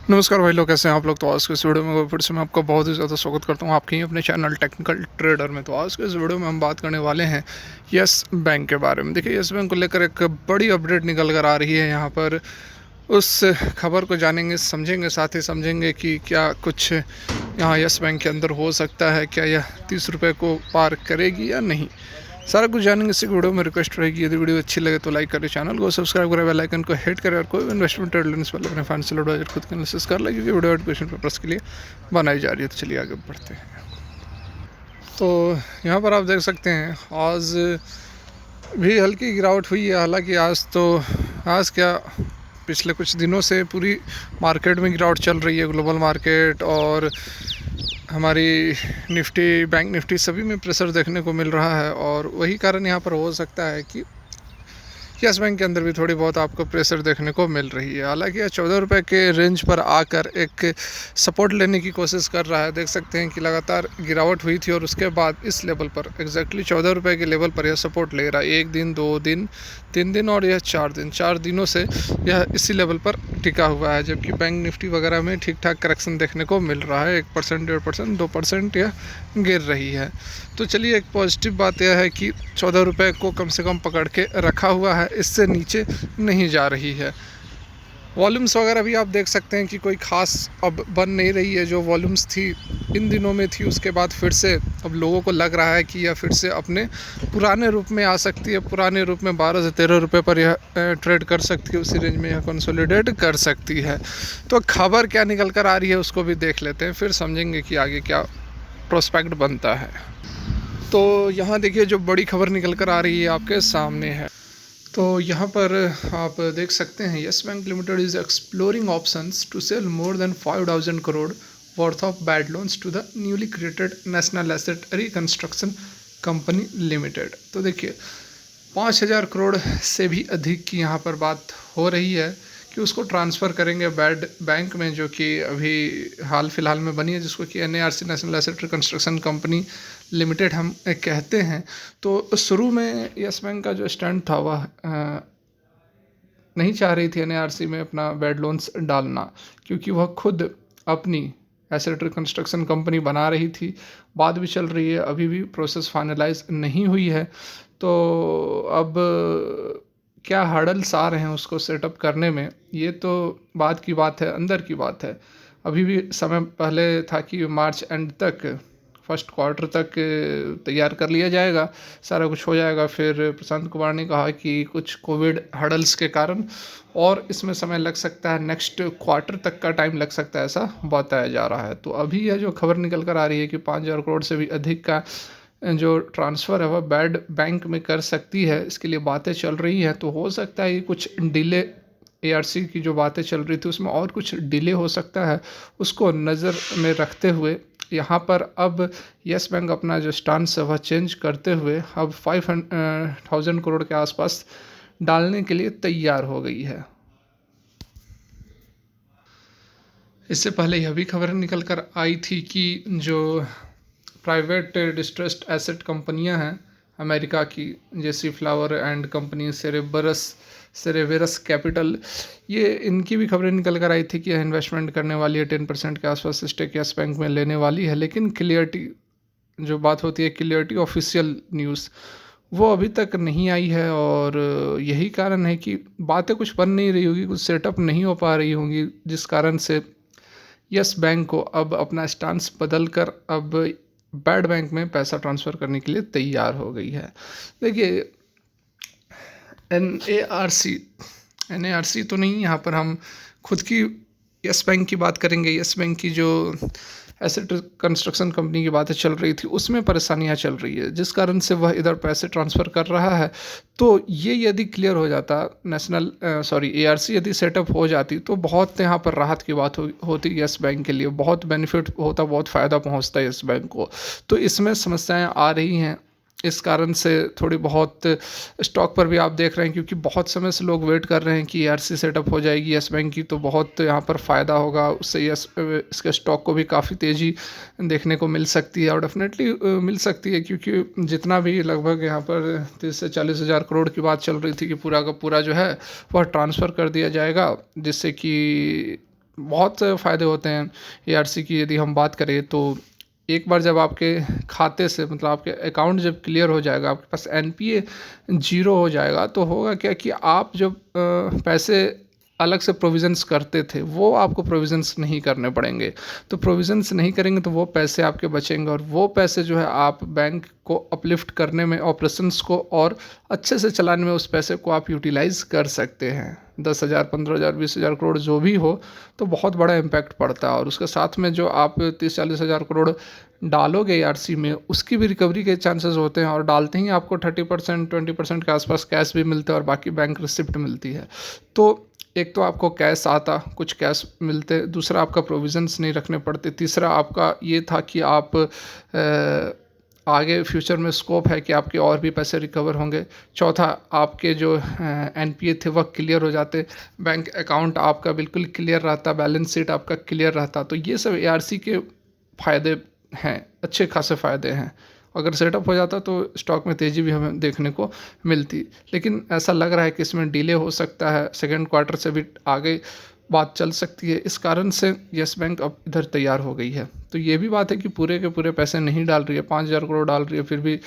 नमस्कार भाई लोग, कैसे हैं आप लोग। तो आज के इस वीडियो में फिर से मैं आपका बहुत ही ज़्यादा स्वागत करता हूं आपके ही अपने चैनल टेक्निकल ट्रेडर में। तो आज के इस वीडियो में हम बात करने वाले हैं यस बैंक के बारे में। देखिए, यस बैंक को लेकर एक बड़ी अपडेट निकल कर आ रही है। यहाँ पर उस खबर को जानेंगे, समझेंगे, साथ ही समझेंगे कि क्या कुछ यहाँ यस बैंक के अंदर हो सकता है, क्या यह 30 रुपये को पार करेगी या नहीं। सारा कुछ जानेंगे इसी वीडियो में। रिक्वेस्ट रहेगी, यदि वीडियो अच्छी लगे तो लाइक करें, चैनल को सब्सक्राइब करें, बेल आइकन को हिट करें और कोई भी इन्वेस्टमेंट ट्रेड लेने से पहले अपने फाइनेंशियल एडवाइजर खुद एनालिसिस कर ले, क्योंकि वीडियो क्वेश्चन पेपर्स के लिए बनाई जा रही है। तो चलिए आगे बढ़ते हैं। तो यहाँ पर आप देख सकते हैं आज भी हल्की गिरावट हुई है। हालांकि आज क्या, पिछले कुछ दिनों से पूरी मार्केट में गिरावट चल रही है। ग्लोबल मार्केट और हमारी निफ्टी, बैंक निफ्टी, सभी में प्रेशर देखने को मिल रहा है। और वही कारण यहाँ पर हो सकता है कि यस बैंक के अंदर भी थोड़ी बहुत आपको प्रेशर देखने को मिल रही है। हालांकि यह 14 रुपये के रेंज पर आकर एक सपोर्ट लेने की कोशिश कर रहा है। देख सकते हैं कि लगातार गिरावट हुई थी और उसके बाद इस लेवल पर एग्जैक्टली 14 रुपये के लेवल पर यह सपोर्ट ले रहा है। 1 दिन, 2 दिन, 3 दिन और यह 4 दिन, 4 दिनों से यह इसी लेवल पर टिका हुआ है। जबकि बैंक निफ्टी वगैरह में ठीक ठाक करेक्शन देखने को मिल रहा है। 1%, 1.5%, 2% यह गिर रही है। तो चलिए, एक पॉजिटिव बात यह है कि 14 रुपये को कम से कम पकड़ के रखा हुआ है, इससे नीचे नहीं जा रही है। वॉल्यूम्स वगैरह भी आप देख सकते हैं कि कोई खास अब बन नहीं रही है। जो वॉल्यूम्स थी इन दिनों में थी, उसके बाद फिर से अब लोगों को लग रहा है कि यह फिर से अपने पुराने रूप में आ सकती है। पुराने रूप में 12 से 13 रुपये पर यह ट्रेड कर सकती है। उसी रेंज में यह कंसोलिडेट कर सकती है। तो खबर क्या निकल कर आ रही है उसको भी देख लेते हैं, फिर समझेंगे कि आगे क्या प्रोस्पेक्ट बनता है। तो यहाँ देखिए, जो बड़ी खबर निकल कर आ रही है आपके सामने है। तो यहाँ पर आप देख सकते हैं, Yes Bank Limited is exploring options to sell more than 5,000 crore worth of bad loans to the newly created National Asset Reconstruction Company Limited. तो देखिए, 5,000 करोड़ से भी अधिक की यहाँ पर बात हो रही है कि उसको ट्रांसफ़र करेंगे बैड बैंक में, जो कि अभी हाल फिलहाल में बनी है, जिसको कि NARC, national Asset Reconstruction Company limited हम कहते हैं। तो शुरू में यस बैंक का जो स्टैंड था वह नहीं चाह रही थी NARC में अपना बैड लोन्स डालना, क्योंकि वह खुद अपनी एसेट रिकंस्ट्रक्शन कंपनी बना रही थी। बात भी चल रही है, अभी भी प्रोसेस फाइनलाइज नहीं हुई है। तो अब क्या हर्डल्स आ रहे हैं उसको सेटअप करने में, ये तो बात की बात है, अंदर की बात है। अभी भी समय पहले था कि मार्च एंड तक, फर्स्ट क्वार्टर तक तैयार कर लिया जाएगा, सारा कुछ हो जाएगा। फिर प्रशांत कुमार ने कहा कि कुछ कोविड हर्डल्स के कारण और इसमें समय लग सकता है, नेक्स्ट क्वार्टर तक का टाइम लग सकता है, ऐसा बताया जा रहा है। तो अभी यह जो खबर निकल कर आ रही है कि 5,000 करोड़ से भी अधिक का जो ट्रांसफ़र है वह बैड बैंक में कर सकती है, इसके लिए बातें चल रही हैं। तो हो सकता है ये कुछ डिले, ARC की जो बातें चल रही थी उसमें और कुछ डिले हो सकता है। उसको नज़र में रखते हुए यहाँ पर अब यस बैंक अपना जो स्टांस है वह चेंज करते हुए अब 5,000 करोड़ के आसपास डालने के लिए तैयार हो गई है। इससे पहले यह भी खबर निकल कर आई थी कि जो प्राइवेट डिस्ट्रेस्ड एसेट कंपनियां हैं अमेरिका की, जैसी फ्लावर एंड कंपनी, सेरेवेरस कैपिटल, ये इनकी भी खबरें निकल कर आई थी कि इन्वेस्टमेंट करने वाली है, 10% के आसपास स्टेक यस बैंक में लेने वाली है। लेकिन क्लियरिटी, जो बात होती है क्लियरिटी, ऑफिशियल न्यूज़, वो अभी तक नहीं आई है। और यही कारण है कि बातें कुछ बन नहीं रही होगी, कुछ सेटअप नहीं हो पा रही होंगी, जिस कारण से यस बैंक को अब अपना स्टांस बदल कर अब बैड बैंक में पैसा ट्रांसफ़र करने के लिए तैयार हो गई है। देखिए, NARC तो नहीं, यहाँ पर हम खुद की यस बैंक की बात करेंगे। यस बैंक की जो एसेट कंस्ट्रक्शन कंपनी की बातें चल रही थी उसमें परेशानियाँ चल रही है, जिस कारण से वह इधर पैसे ट्रांसफ़र कर रहा है। तो ये यदि क्लियर हो जाता, ARC यदि सेटअप हो जाती, तो बहुत यहाँ पर राहत की बात होती यस बैंक के लिए, बहुत बेनिफिट होता, बहुत फ़ायदा पहुँचता यस बैंक को। तो इसमें समस्याएँ आ रही हैं, इस कारण से थोड़ी बहुत स्टॉक पर भी आप देख रहे हैं, क्योंकि बहुत समय से लोग वेट कर रहे हैं कि ARC सेटअप हो जाएगी यस बैंक की, तो बहुत यहाँ पर फ़ायदा होगा, उससे इसके स्टॉक को भी काफ़ी तेज़ी देखने को मिल सकती है। और डेफिनेटली मिल सकती है, क्योंकि जितना भी लगभग यहाँ पर 30 से 40 हज़ार करोड़ की बात चल रही थी कि पूरा का पूरा जो है वह ट्रांसफ़र कर दिया जाएगा, जिससे कि बहुत से फ़ायदे होते हैं एआरसी की यदि हम बात करें तो। एक बार जब आपके खाते से मतलब आपके अकाउंट जब क्लियर हो जाएगा, आपके पास एनपीए ज़ीरो हो जाएगा, तो होगा क्या कि आप जब पैसे अलग से प्रोविज़न्स करते थे वो आपको प्रोविज़न्स नहीं करने पड़ेंगे। तो प्रोविज़न्स नहीं करेंगे तो वो पैसे आपके बचेंगे, और वो पैसे जो है आप बैंक को अपलिफ्ट करने में, ऑपरेशंस को और अच्छे से चलाने में उस पैसे को आप यूटिलाइज़ कर सकते हैं। 10,000, 15,000, 20,000 करोड़ जो भी हो, तो बहुत बड़ा इम्पैक्ट पड़ता है। और उसके साथ में जो आप 30-40 हज़ार करोड़ डालोगे एआरसी में, उसकी भी रिकवरी के चांसेस होते हैं, और डालते ही आपको 30%, 20% के आसपास कैश भी मिलता है और बाकी बैंक रिसिप्ट मिलती है। तो एक तो आपको कैश आता, कुछ कैश मिलते, दूसरा आपका प्रोविजंस नहीं रखने पड़ते, तीसरा आपका ये था कि आप आगे फ्यूचर में स्कोप है कि आपके और भी पैसे रिकवर होंगे। चौथा, आपके जो एनपीए थे वह क्लियर हो जाते, बैंक अकाउंट आपका बिल्कुल क्लियर रहता, बैलेंस शीट आपका क्लियर रहता। तो ये सब एआरसी के फ़ायदे हैं, अच्छे खासे फ़ायदे हैं। अगर सेटअप हो जाता तो स्टॉक में तेज़ी भी हमें देखने को मिलती, लेकिन ऐसा लग रहा है कि इसमें डिले हो सकता है, सेकेंड क्वार्टर से भी आगे बात चल सकती है। इस कारण से येस बैंक अब इधर तैयार हो गई है। तो ये भी बात है कि पूरे के पूरे पैसे नहीं डाल रही है, 5,000 करोड़ डाल रही है, फिर भी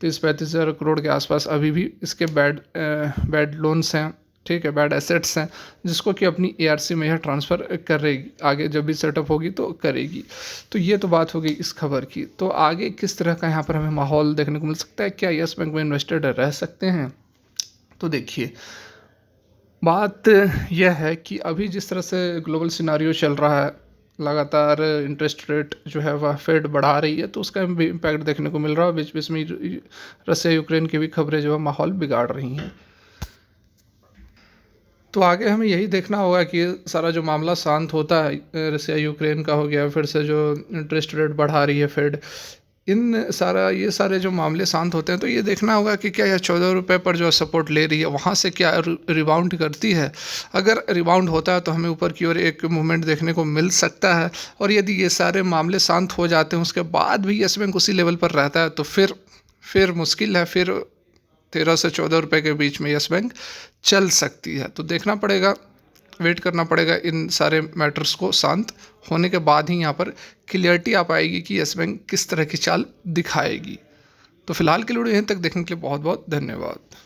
30-35 हज़ार करोड़ के आसपास अभी भी इसके बैड लोन्स हैं, ठीक है, बैड एसेट्स हैं, जिसको कि अपनी एआरसी में यह ट्रांसफ़र करेगी, आगे जब भी सेटअप होगी तो करेगी। तो ये तो बात हो गई इस खबर की। तो आगे किस तरह का यहाँ पर हमें माहौल देखने को मिल सकता है, क्या येस बैंक में इन्वेस्टेड रह सकते हैं? तो देखिए, बात यह है कि अभी जिस तरह से ग्लोबल सिनारियो चल रहा है, लगातार इंटरेस्ट रेट जो है वह फेड बढ़ा रही है, तो उसका भी इम्पैक्ट देखने को मिल रहा है। बीच बीच में रसिया यूक्रेन की भी खबरें जो है माहौल बिगाड़ रही हैं। तो आगे हमें यही देखना होगा कि सारा जो मामला शांत होता है, रसिया यूक्रेन का हो गया, फिर से जो इंटरेस्ट रेट बढ़ा रही है फेड, ये सारे जो मामले शांत होते हैं, तो ये देखना होगा कि क्या यह 14 रुपये पर जो सपोर्ट ले रही है वहाँ से क्या रिबाउंड करती है। अगर रिबाउंड होता है तो हमें ऊपर की ओर एक मूवमेंट देखने को मिल सकता है, और यदि ये सारे मामले शांत हो जाते हैं उसके बाद भी येस बैंक उसी लेवल पर रहता है, तो फिर मुश्किल है, फिर 13 से 14 रुपये के बीच में येस बैंक चल सकती है। तो देखना पड़ेगा, वेट करना पड़ेगा इन सारे मैटर्स को शांत होने के बाद ही यहाँ पर क्लियरिटी आ पाएगी कि येस बैंक किस तरह की चाल दिखाएगी। तो फिलहाल के लिए यहीं तक देखने के लिए बहुत बहुत धन्यवाद।